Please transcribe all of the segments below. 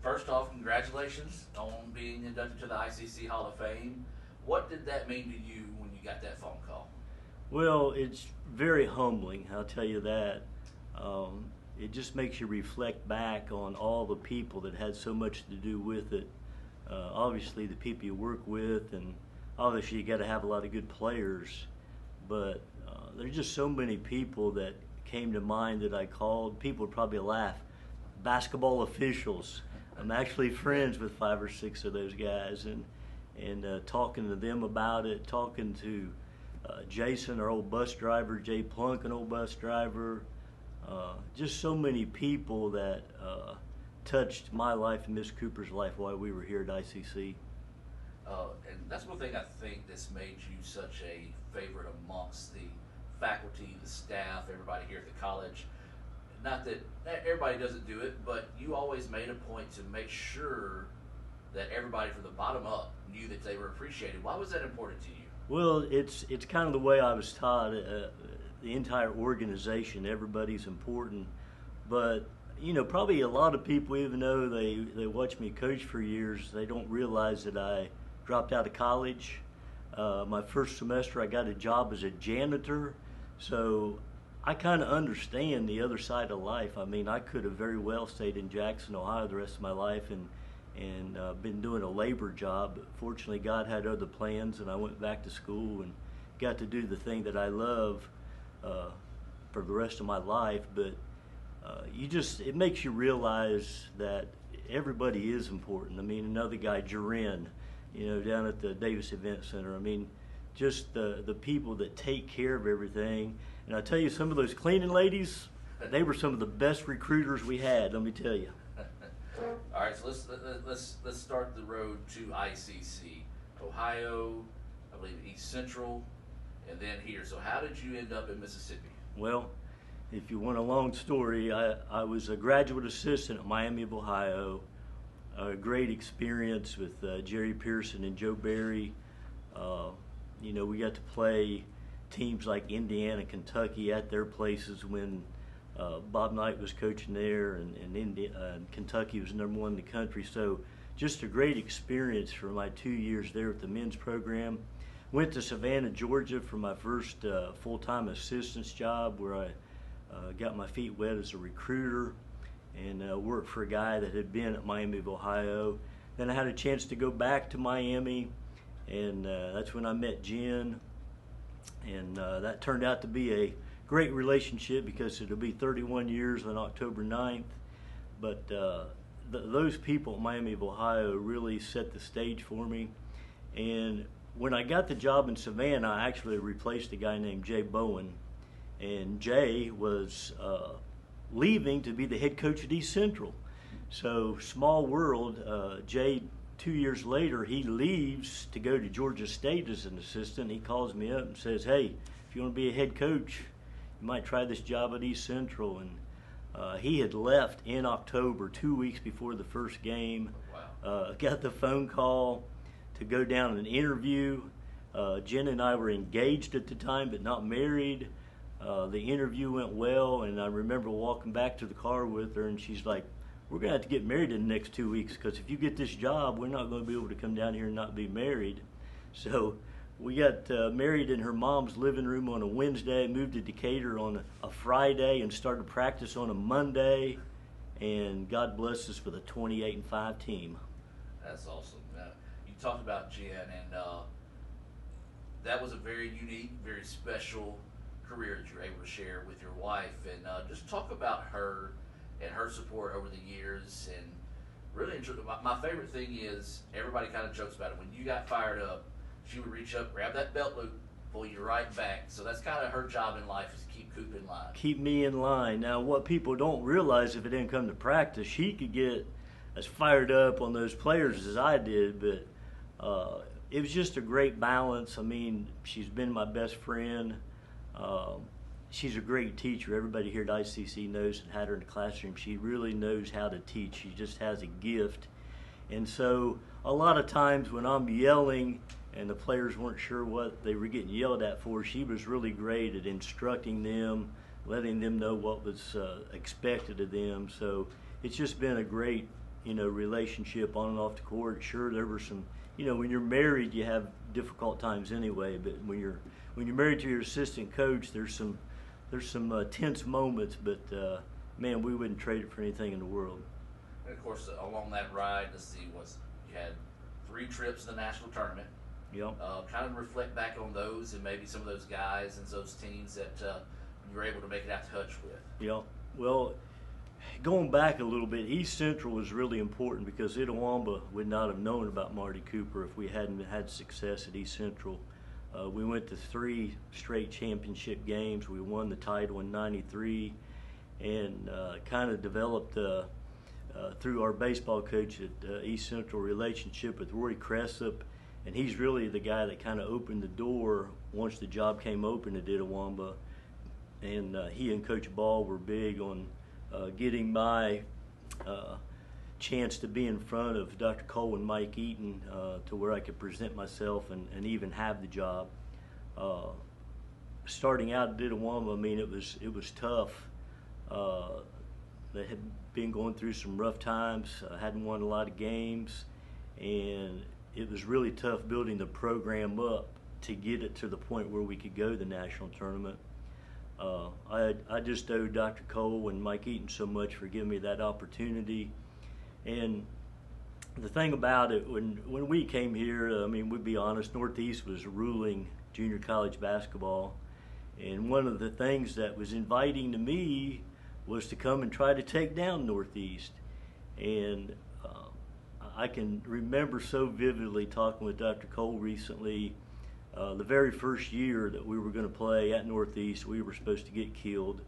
first off, congratulations on being inducted to the ICC Hall of Fame. What did that mean to you when you got that phone call? Well, it's very humbling, I'll tell you that. It just makes you reflect back on all the people that had so much to do with it. Obviously, the people you work with, and obviously you got to have a lot of good players. But there's just so many people that came to mind that I called. People would probably laugh. Basketball officials. I'm actually friends with 5 or 6 of those guys, and talking to them about it, talking to Jason, our old bus driver, Jay Plunk, an old bus driver, just so many people that touched my life and Miss Cooper's life while we were here at ICC. And that's one thing I think that's made you such a favorite amongst the faculty, the staff, everybody here at the college. Not that everybody doesn't do it, but you always made a point to make sure that everybody from the bottom up knew that they were appreciated. Why was that important to you? Well, it's kind of the way I was taught. The entire organization, everybody's important. But, you know, probably a lot of people, even though they watch me coach for years, they don't realize that I dropped out of college. My first semester, I got a job as a janitor. So I kind of understand the other side of life. I mean, I could have very well stayed in Jackson, Ohio the rest of my life and been doing a labor job. But fortunately, God had other plans, and I went back to school and got to do the thing that I love for the rest of my life. But it makes you realize that everybody is important. I mean, another guy, Jaren, you know, down at the Davis Event Center. I mean, just the people that take care of everything. And I tell you, some of those cleaning ladies, they were some of the best recruiters we had, let me tell you. All right, so let's start the road to ICC. Ohio, I believe East Central, and then here. So how did you end up in Mississippi? Well, if you want a long story, I was a graduate assistant at Miami of Ohio. A great experience with Jerry Pearson and Joe Barry. You know, we got to play teams like Indiana, Kentucky at their places when Bob Knight was coaching there, and Kentucky was #1 in the country. So just a great experience for my 2 years there with the men's program. Went to Savannah, Georgia for my first full-time assistant's job, where I got my feet wet as a recruiter and worked for a guy that had been at Miami of Ohio. Then I had a chance to go back to Miami, and that's when I met Jen, and that turned out to be a great relationship because it'll be 31 years on October 9th. But those people at Miami of Ohio really set the stage for me. And when I got the job in Savannah, I actually replaced a guy named Jay Bowen. And Jay was leaving to be the head coach at East Central. So small world, Jay, 2 years later, he leaves to go to Georgia State as an assistant. He calls me up and says, hey, if you want to be a head coach, you might try this job at East Central. And he had left in October, 2 weeks before the first game. Wow. Got the phone call to go down and interview. Jen and I were engaged at the time, but not married. The interview went well, and I remember walking back to the car with her, and she's like, we're going to have to get married in the next 2 weeks, because if you get this job, we're not going to be able to come down here and not be married. So we got married in her mom's living room on a Wednesday, moved to Decatur on a Friday, and started practice on a Monday, and God bless us with a 28-5 team. That's awesome. You talked about Jen, and that was a very unique, very special career that you're able to share with your wife. And just talk about her and her support over the years. And really, my favorite thing is everybody kind of jokes about it. When you got fired up, she would reach up, grab that belt loop, pull you right back. So that's kind of her job in life, is to keep Coop in line. Keep me in line. Now, what people don't realize, if it didn't come to practice, she could get as fired up on those players as I did, but it was just a great balance. I mean, she's been my best friend. She's a great teacher. Everybody here at ICC knows and had her in the classroom. She really knows how to teach. She just has a gift. And so a lot of times when I'm yelling and the players weren't sure what they were getting yelled at for, she was really great at instructing them, letting them know what was expected of them. So it's just been a great relationship on and off the court. Sure, there were some, when you're married, you have difficult times anyway. But when you're married to your assistant coach, there's some tense moments. But man, we wouldn't trade it for anything in the world. And of course, along that ride, you had 3 trips to the national tournament. Yep. Kind of reflect back on those and maybe some of those guys and those teams that you were able to make it out to touch with. Yeah. Well, going back a little bit, East Central was really important because Itawamba would not have known about Marty Cooper if we hadn't had success at East Central. We went to 3 straight championship games. We won the title in '93 and kind of developed through our baseball coach at East Central relationship with Roy Cressup. And he's really the guy that kind of opened the door once the job came open at Itawamba. And he and Coach Ball were big on getting my chance to be in front of Dr. Cole and Mike Eaton to where I could present myself and even have the job. Starting out at Itawamba, I mean, it was tough. They had been going through some rough times, hadn't won a lot of games, and it was really tough building the program up to get it to the point where we could go to the national tournament. I just owe Dr. Cole and Mike Eaton so much for giving me that opportunity. And the thing about it, when we came here, I mean, we'd be honest, Northeast was ruling junior college basketball. And one of the things that was inviting to me was to come and try to take down Northeast. And I can remember so vividly talking with Dr. Cole recently. The very first year that we were going to play at Northeast, we were supposed to get killed.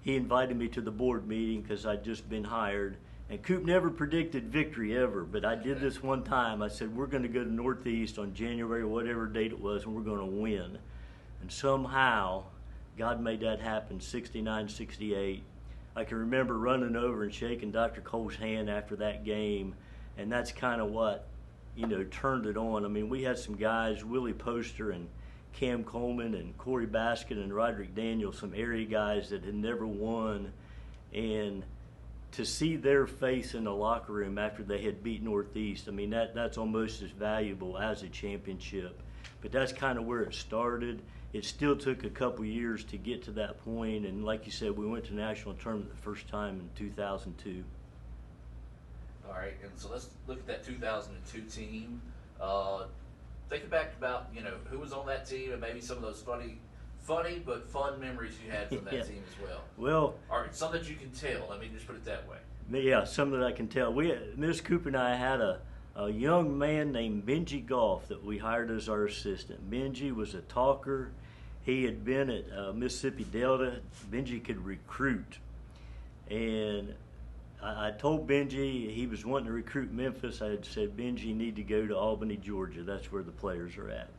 He invited me to the board meeting because I'd just been hired. And Coop never predicted victory ever, but I did this one time. I said, we're going to go to Northeast on January, whatever date it was, and we're going to win. And somehow, God made that happen, 69-68. I can remember running over and shaking Dr. Cole's hand after that game, and that's kind of what, turned it on. I mean, we had some guys, Willie Poster and Cam Coleman and Corey Baskin and Roderick Daniel, some area guys that had never won, and to see their face in the locker room after they had beat Northeast, I mean, that's almost as valuable as a championship. But that's kind of where it started. It still took a couple years to get to that point, and like you said, we went to national tournament the first time in 2002. All right, and so let's look at that 2002 team. Think back about, who was on that team and maybe some of those funny but fun memories you had from that Yeah. team as well. Well, Or some that you can tell. Let me just put it that way. yeah, some that I can tell. Ms. Cooper and I had a young man named Benji Goff that we hired as our assistant. Benji was a talker. He had been at Mississippi Delta. Benji could recruit. And I told Benji, he was wanting to recruit Memphis. I had said, Benji, you need to go to Albany, Georgia. That's where the players are at.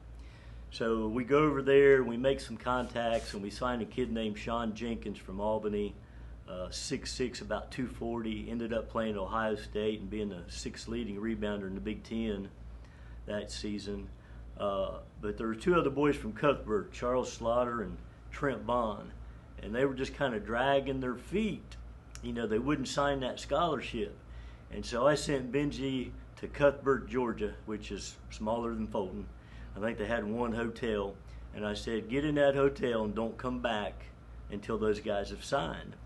So we go over there, we make some contacts, and we sign a kid named Sean Jenkins from Albany, 6'6", about 240, ended up playing Ohio State and being the 6th leading rebounder in the Big Ten that season. But there were 2 other boys from Cuthbert, Charles Slaughter and Trent Bond, and they were just kind of dragging their feet. They wouldn't sign that scholarship. And so I sent Benji to Cuthbert, Georgia, which is smaller than Fulton. I think they had one hotel. And I said, get in that hotel and don't come back until those guys have signed.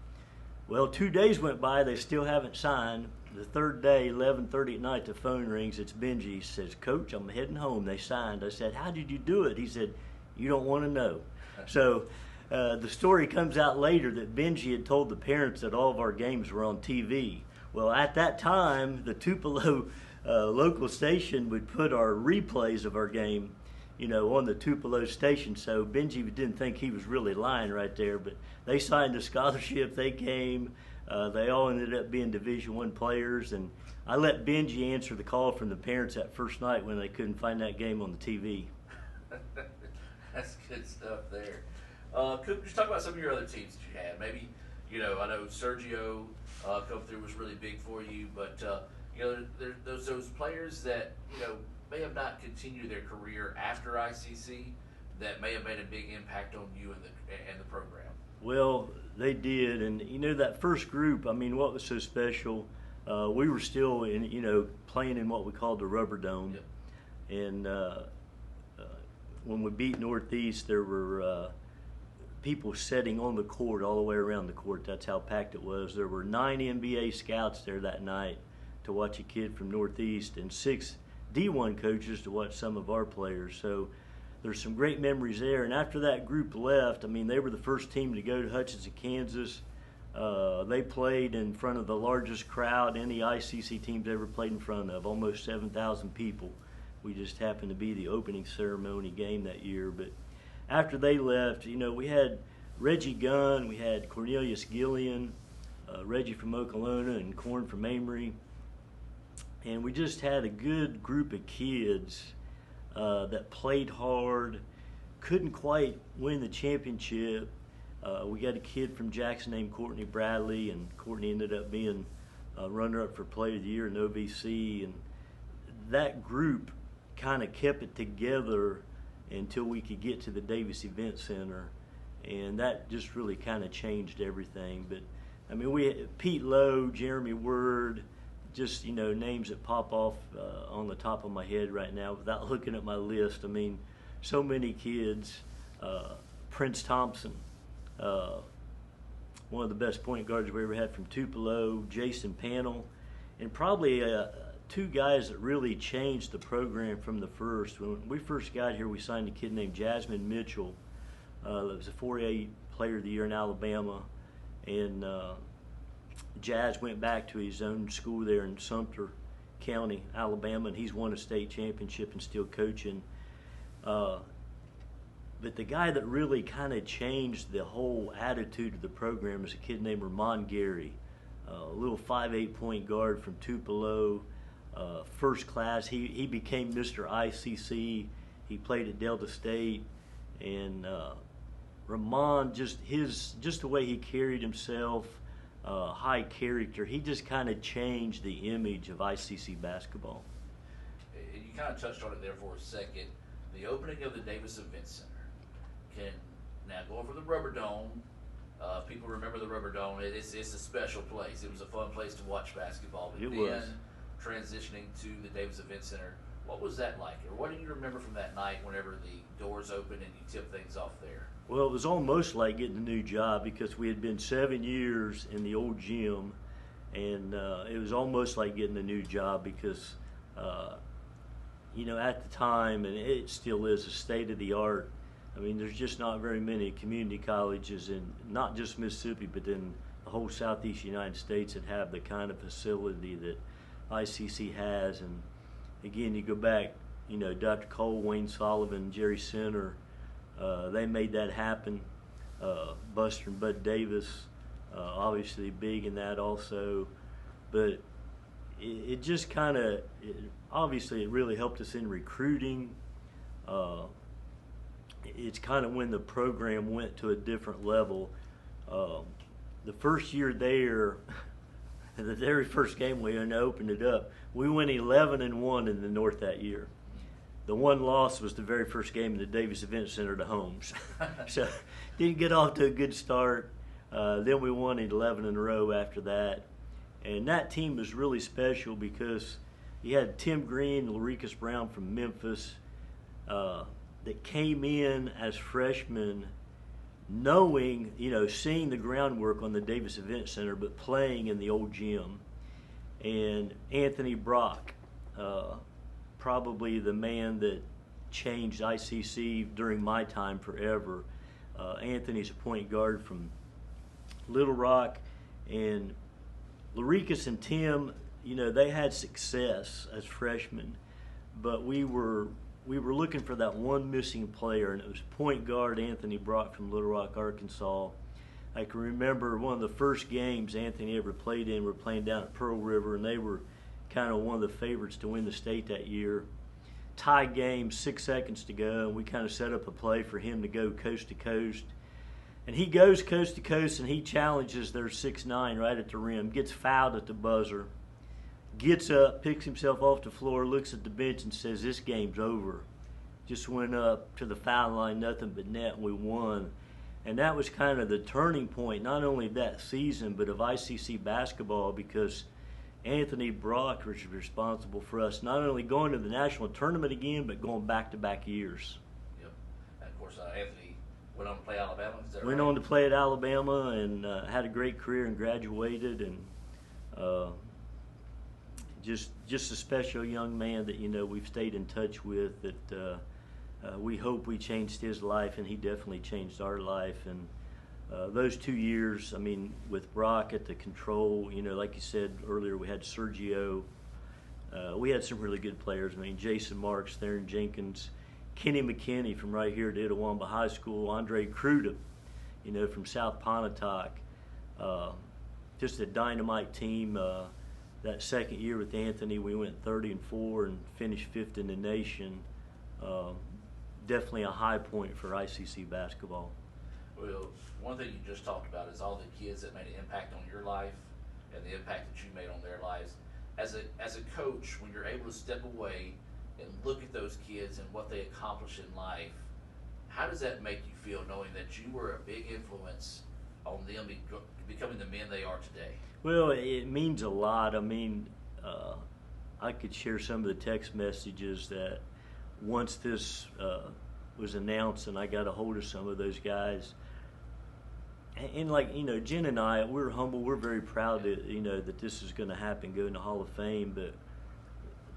Well, 2 days went by, they still haven't signed. The third day, 11:30 at night, the phone rings. It's Benji. He says, Coach, I'm heading home. They signed. I said, how did you do it? He said, you don't want to know. So the story comes out later that Benji had told the parents that all of our games were on TV. Well, at that time, the Tupelo local station would put our replays of our game, on the Tupelo station. So Benji didn't think he was really lying right there, but they signed a scholarship. They came. They all ended up being Division I players, and I let Benji answer the call from the parents that first night when they couldn't find that game on the TV. That's good stuff there. Just talk about some of your other teams that you had. Maybe, I know Sergio come through was really big for you, but there's those players that may have not continued their career after ICC that may have made a big impact on you and the program. Well, they did, and that first group, I mean, what was so special, we were still playing in what we called the Rubber Dome. Yep. And when we beat Northeast, there were people sitting on the court all the way around the court. That's how packed it was. There were 9 NBA scouts there that night to watch a kid from Northeast, and 6 D1 coaches to watch some of our players. So there's some great memories there. And after that group left, I mean, they were the first team to go to Hutchinson, Kansas. They played in front of the largest crowd any ICC team's ever played in front of, almost 7,000 people. We just happened to be the opening ceremony game that year. But after they left, we had Reggie Gunn, we had Cornelius Gillian, Reggie from Okolona, and Corn from Amory. And we just had a good group of kids that played hard, couldn't quite win the championship. We got a kid from Jackson named Courtney Bradley, and Courtney ended up being a runner-up for Player of the Year in OVC. And that group kind of kept it together until we could get to the Davis Event Center, and that just really kind of changed everything. But I mean, we had Pete Lowe, Jeremy Word, just names that pop off on the top of my head right now without looking at my list. I mean, so many kids. Prince Thompson, one of the best point guards we ever had from Tupelo, Jason Panel, and probably 2 guys that really changed the program from the first. When we first got here, we signed a kid named Jasmine Mitchell. That was a 4A Player of the Year in Alabama, and Jazz went back to his own school there in Sumter County, Alabama, and he's won a state championship and still coaching. But the guy that really kind of changed the whole attitude of the program is a kid named Ramon Gary, a little 5'8" point guard from Tupelo, first class. He became Mr. ICC. He played at Delta State, and Ramon, just the way he carried himself, high character, he just kind of changed the image of ICC basketball. And you kind of touched on it there for a second. The opening of the Davis Event Center can now go over the Rubber Dome. People remember the Rubber Dome. It's a special place. It was a fun place to watch basketball. But then was. Transitioning to the Davis Event Center, what was that like? Or what do you remember from that night whenever the doors opened and you tipped things off there? Well, it was almost like getting a new job because we had been 7 years in the old gym, and it was almost like getting a new job because, at the time, and it still is, a state-of-the-art. I mean, there's just not very many community colleges in not just Mississippi, but in the whole southeast United States that have the kind of facility that ICC has. And again, you go back, Dr. Cole, Wayne Sullivan, Jerry Center, they made that happen. Buster and Bud Davis, obviously big in that also. But it just kind of, obviously it really helped us in recruiting. It's kind of when the program went to a different level. The first year there, the very first game we opened it up, we went 11-1 in the North that year. The one loss was the very first game in the Davis Event Center to Holmes. So didn't get off to a good start. Then we won 11 in a row after that. And that team was really special because you had Tim Green and Laricus Brown from Memphis that came in as freshmen knowing, seeing the groundwork on the Davis Event Center, but playing in the old gym. And Anthony Brock, probably the man that changed ICC during my time forever. Anthony's a point guard from Little Rock, and Laricus and Tim, they had success as freshmen, but we were looking for that one missing player, and it was point guard Anthony Brock from Little Rock, Arkansas. I can remember one of the first games Anthony ever played in. We were playing down at Pearl River, and they were kind of one of the favorites to win the state that year. Tie game, 6 seconds to go, and we kind of set up a play for him to go coast to coast. And he goes coast to coast, and he challenges their 6'9" right at the rim, gets fouled at the buzzer, gets up, picks himself off the floor, looks at the bench and says, "This game's over." Just went up to the foul line, nothing but net, and we won. And that was kind of the turning point, not only that season, but of ICC basketball, because Anthony Brock was responsible for us not only going to the national tournament again, but going back-to-back years. Yep. And of course, Anthony went on to play Alabama. Is that Went right? on to play at Alabama and had a great career and graduated, and just a special young man that we've stayed in touch with. That we hope we changed his life, and he definitely changed our life. And those 2 years, I mean, with Brock at the control, like you said earlier, we had Sergio. We had some really good players. I mean, Jason Marks, Theron Jenkins, Kenny McKinney from right here at Itawamba High School, Andre Cruda, from South Pontotoc. Just a dynamite team. That second year with Anthony, we went 30-4 and finished 5th in the nation. Definitely a high point for ICC basketball. Well, one thing you just talked about is all the kids that made an impact on your life and the impact that you made on their lives. As a coach, when you're able to step away and look at those kids and what they accomplish in life, how does that make you feel, knowing that you were a big influence on them becoming the men they are today? Well, it means a lot. I mean, I could share some of the text messages that once this was announced and I got a hold of some of those guys. And like, Jen and I, we're humble. We're very proud that, that this is going to happen, go in the Hall of Fame. But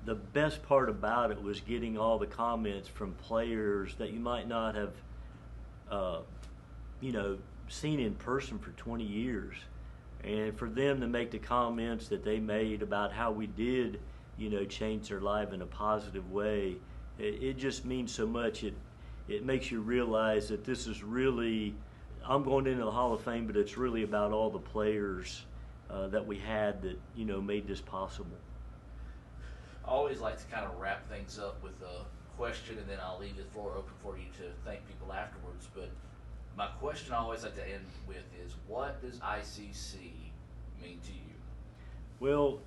the best part about it was getting all the comments from players that you might not have, seen in person for 20 years. And for them to make the comments that they made about how we did, change their life in a positive way, it just means so much. It makes you realize that this is really, I'm going into the Hall of Fame, but it's really about all the players that we had that, made this possible. I always like to kind of wrap things up with a question, and then I'll leave the floor open for you to thank people afterwards. But my question I always like to end with is, what does ICC mean to you? Well,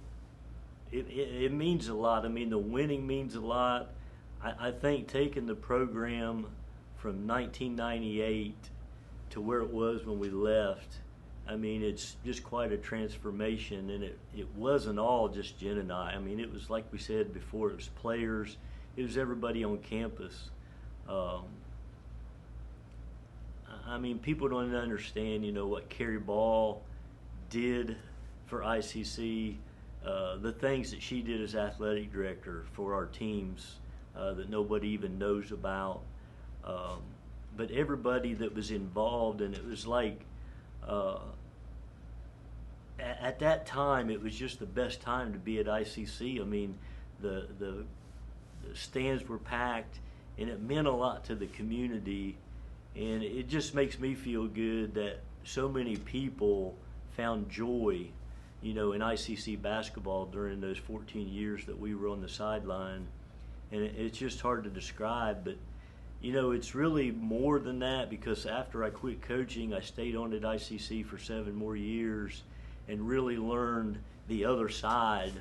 it means a lot. I mean, the winning means a lot. I think taking the program from 1998 to where it was when we left, I mean, it's just quite a transformation. And it wasn't all just Jen and I. I mean, it was, like we said before, it was players. It was everybody on campus. I mean, people don't understand, what Carrie Ball did for ICC, the things that she did as athletic director for our teams that nobody even knows about. But everybody that was involved, and it was like, at that time, it was just the best time to be at ICC. I mean, the stands were packed, and it meant a lot to the community. And it just makes me feel good that so many people found joy, in ICC basketball during those 14 years that we were on the sideline. And it's just hard to describe, but, it's really more than that, because after I quit coaching, I stayed on at ICC for 7 more years and really learned the other side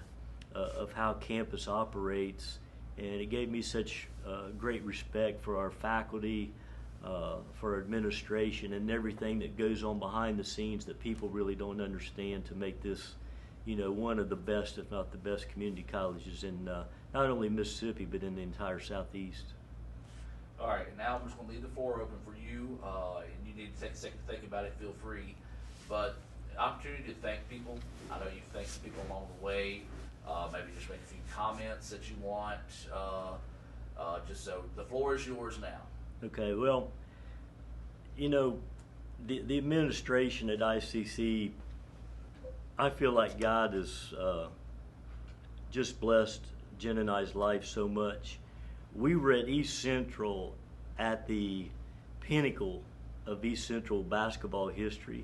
of how campus operates. And it gave me such great respect for our faculty, for administration, and everything that goes on behind the scenes that people really don't understand to make this, one of the best, if not the best, community colleges in not only Mississippi, but in the entire Southeast. All right, and now I'm just going to leave the floor open for you, and you need to take a second to think about it, feel free. But opportunity to thank people. I know you've thanked some people along the way. Maybe just make a few comments that you want. Just so the floor is yours now. Okay, well, the administration at ICC, I feel like God has just blessed Jen and I's life so much. We were at East Central at the pinnacle of East Central basketball history.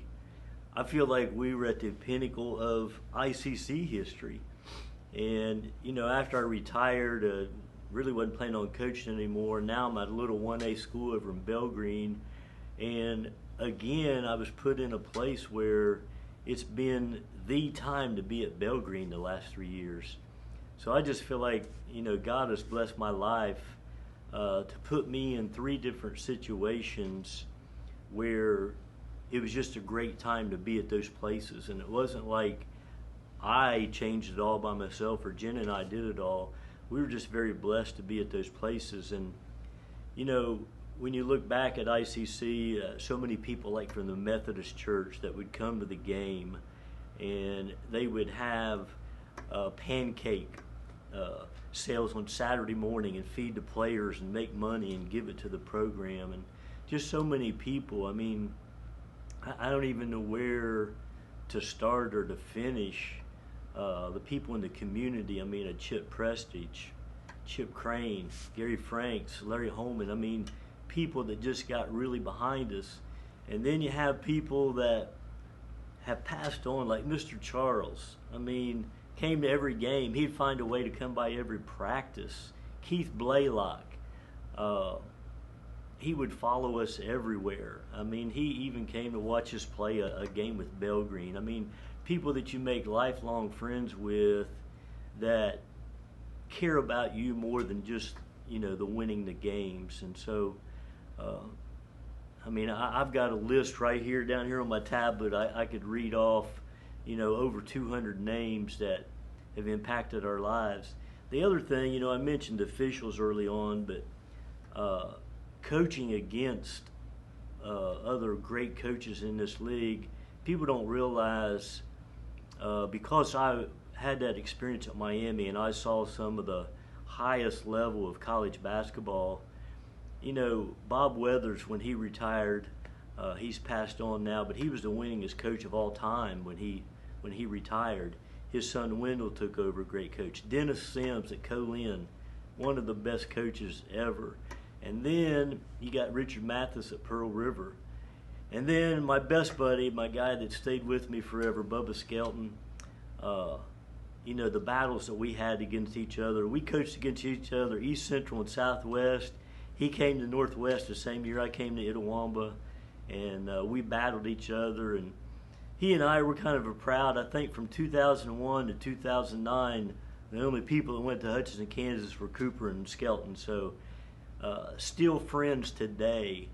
I feel like we were at the pinnacle of ICC history. And, after I retired, really wasn't planning on coaching anymore. Now I'm at a little 1A school over in Belgreen. And again, I was put in a place where it's been the time to be at Belgreen the last 3 years. So I just feel like, God has blessed my life to put me in 3 different situations where it was just a great time to be at those places. And it wasn't like I changed it all by myself or Jen and I did it all. We were just very blessed to be at those places. And, you know, when you look back at ICC, so many people like from the Methodist Church that would come to the game, and they would have pancake sales on Saturday morning and feed the players and make money and give it to the program. And just so many people. I mean, I don't even know where to start or to finish. The people in the community, I mean, Chip Prestige, Chip Crane, Gary Franks, Larry Holman, I mean, people that just got really behind us. And then you have people that have passed on, like Mr. Charles. I mean, came to every game. He'd find a way to come by every practice. Keith Blaylock, he would follow us everywhere. I mean, he even came to watch us play a game with Belgreen. I mean, people that you make lifelong friends with that care about you more than just, you know, the winning the games. And so, I mean, I've got a list right here, down here on my tablet. I could read off, you know, over 200 names that have impacted our lives. The other thing, you know, I mentioned officials early on, but coaching against other great coaches in this league, people don't realize, because I had that experience at Miami and I saw some of the highest level of college basketball. You know, Bob Weathers, when he retired, he's passed on now, but he was the winningest coach of all time when he retired. His son Wendell took over, great coach. Dennis Sims at Colin, one of the best coaches ever. And then you got Richard Mathis at Pearl River. And then my best buddy, my guy that stayed with me forever, Bubba Skelton, you know, the battles that we had against each other. We coached against each other, East Central and Southwest. He came to Northwest the same year I came to Itawamba, and we battled each other. And he and I were kind of proud. I think from 2001 to 2009, the only people that went to Hutchinson, Kansas were Cooper and Skelton. So still friends today,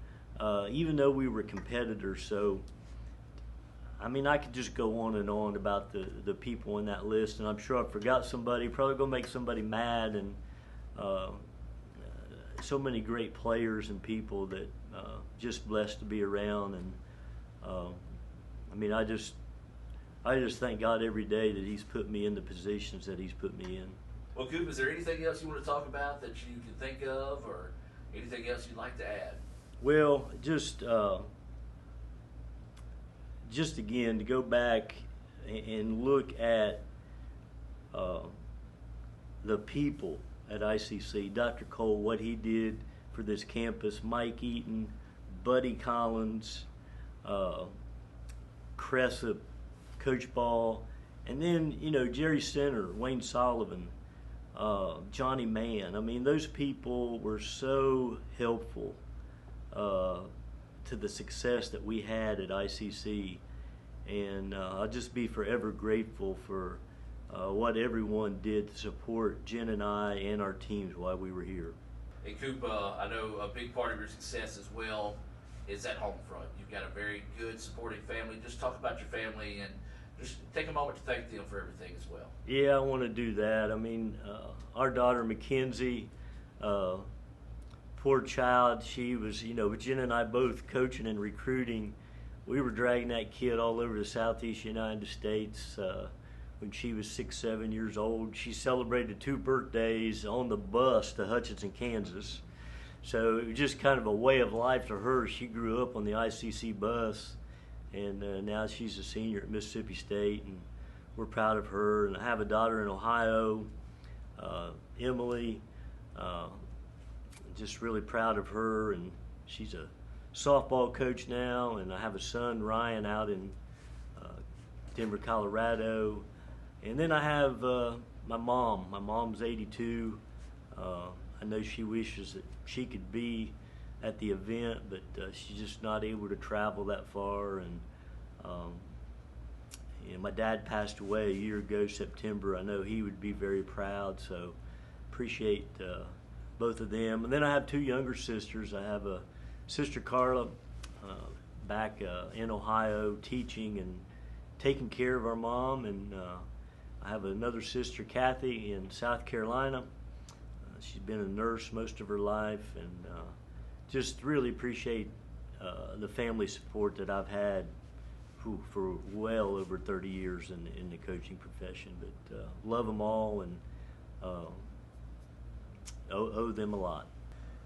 even though we were competitors. So, I mean, I could just go on and on about the people in that list, and I'm sure I forgot somebody, probably going to make somebody mad, and so many great players and people that just blessed to be around. And I mean, I just thank God every day that He's put me in the positions that He's put me in. Well, Coop, is there anything else you want to talk about that you can think of, or anything else you'd like to add? Well, just again, to go back and look at the people at ICC, Dr. Cole, what he did for this campus, Mike Eaton, Buddy Collins, Cressup, Coach Ball, and then, you know, Jerry Center, Wayne Sullivan, Johnny Mann. I mean, those people were so helpful to the success that we had at ICC, and I'll just be forever grateful for what everyone did to support Jen and I and our teams while we were here. Hey, Coop, I know a big part of your success as well is that home front. You've got a very good, supporting family. Just talk about your family and just take a moment to thank them for everything as well. Yeah, I want to do that. I mean, our daughter Mackenzie, poor child, she was, you know, Jen and I both coaching and recruiting. We were dragging that kid all over the Southeast United States when she was 6, 7 years old. She celebrated 2 birthdays on the bus to Hutchinson, Kansas. So it was just kind of a way of life to her. She grew up on the ICC bus, and now she's a senior at Mississippi State, and we're proud of her. And I have a daughter in Ohio, Emily, just really proud of her, and she's a softball coach now. And I have a son, Ryan, out in Denver, Colorado. And then I have my mom. My mom's 82. I know she wishes that she could be at the event, but she's just not able to travel that far. And you know, my dad passed away a year ago, September. I know he would be very proud, so appreciate both of them. And then I have 2 younger sisters. I have a sister, Carla, back in Ohio, teaching and taking care of our mom, and I have another sister, Kathy, in South Carolina. She's been a nurse most of her life, and just really appreciate the family support that I've had for well over 30 years in the coaching profession. But love them all, and owe them a lot.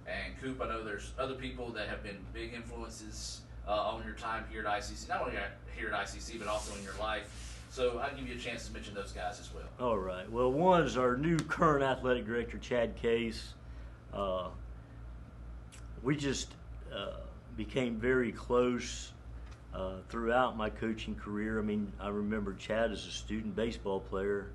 And Coop, I know there's other people that have been big influences on your time here at ICC, not only here at ICC, but also in your life. So I'll give you a chance to mention those guys as well. All right. Well, one is our new current athletic director, Chad Case. We just became very close throughout my coaching career. I mean, I remember Chad as a student baseball player,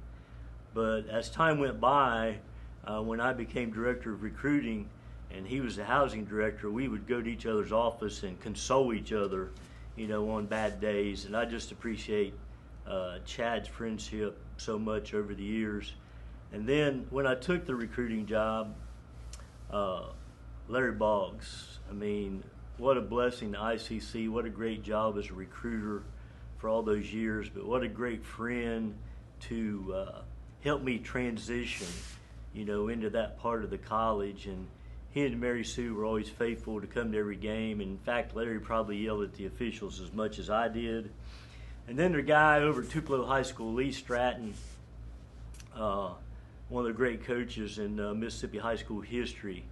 but as time went by, when I became director of recruiting and he was the housing director, we would go to each other's office and console each other, on bad days. And I just appreciate Chad's friendship so much over the years. And then when I took the recruiting job, Larry Boggs, I mean, what a blessing to ICC. What a great job as a recruiter for all those years, but what a great friend to help me transition, into that part of the college. And he and Mary Sue were always faithful to come to every game. In fact, Larry probably yelled at the officials as much as I did. And then their guy over at Tupelo High School, Lee Stratton, one of the great coaches in Mississippi high school history,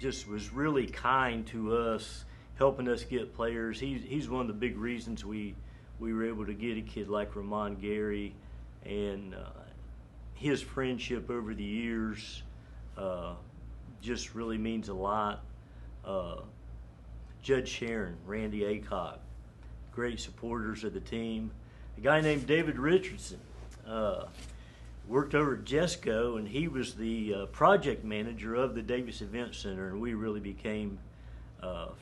just was really kind to us, helping us get players. He's one of the big reasons we were able to get a kid like Ramon Gary, and his friendship over the years just really means a lot. Judge Sharon, Randy Aycock, great supporters of the team. A guy named David Richardson worked over at Jesco, and he was the project manager of the Davis Event Center, and we really became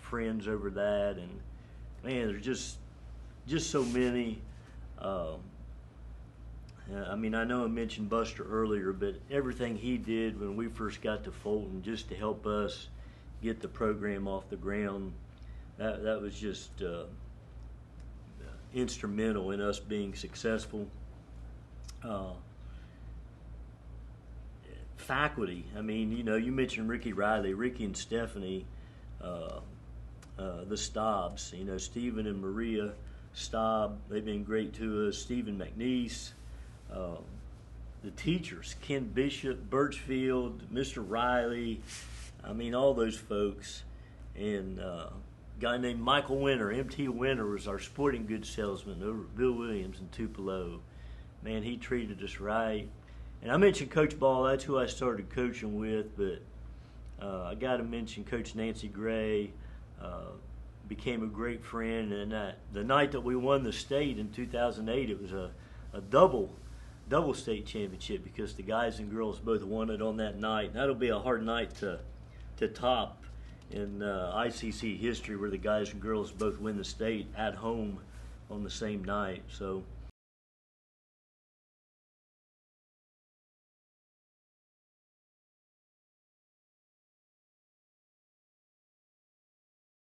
friends over that. And man, there's just so many. I mean, I know I mentioned Buster earlier, but everything he did when we first got to Fulton just to help us get the program off the ground, that was just instrumental in us being successful. Faculty, I mean, you mentioned Ricky Riley, Ricky and Stephanie, the Staubs, Stephen and Maria Staub, they've been great to us. Stephen McNeese, the teachers, Ken Bishop, Birchfield, Mr. Riley, I mean, all those folks. And a guy named Michael Winter, MT Winter, was our sporting goods salesman over at Bill Williams in Tupelo. Man, he treated us right. And I mentioned Coach Ball, that's who I started coaching with, but I got to mention Coach Nancy Gray, became a great friend. And the night that we won the state in 2008, it was a double state championship because the guys and girls both won it on that night. And that'll be a hard night to top in ICC history, where the guys and girls both win the state at home on the same night. So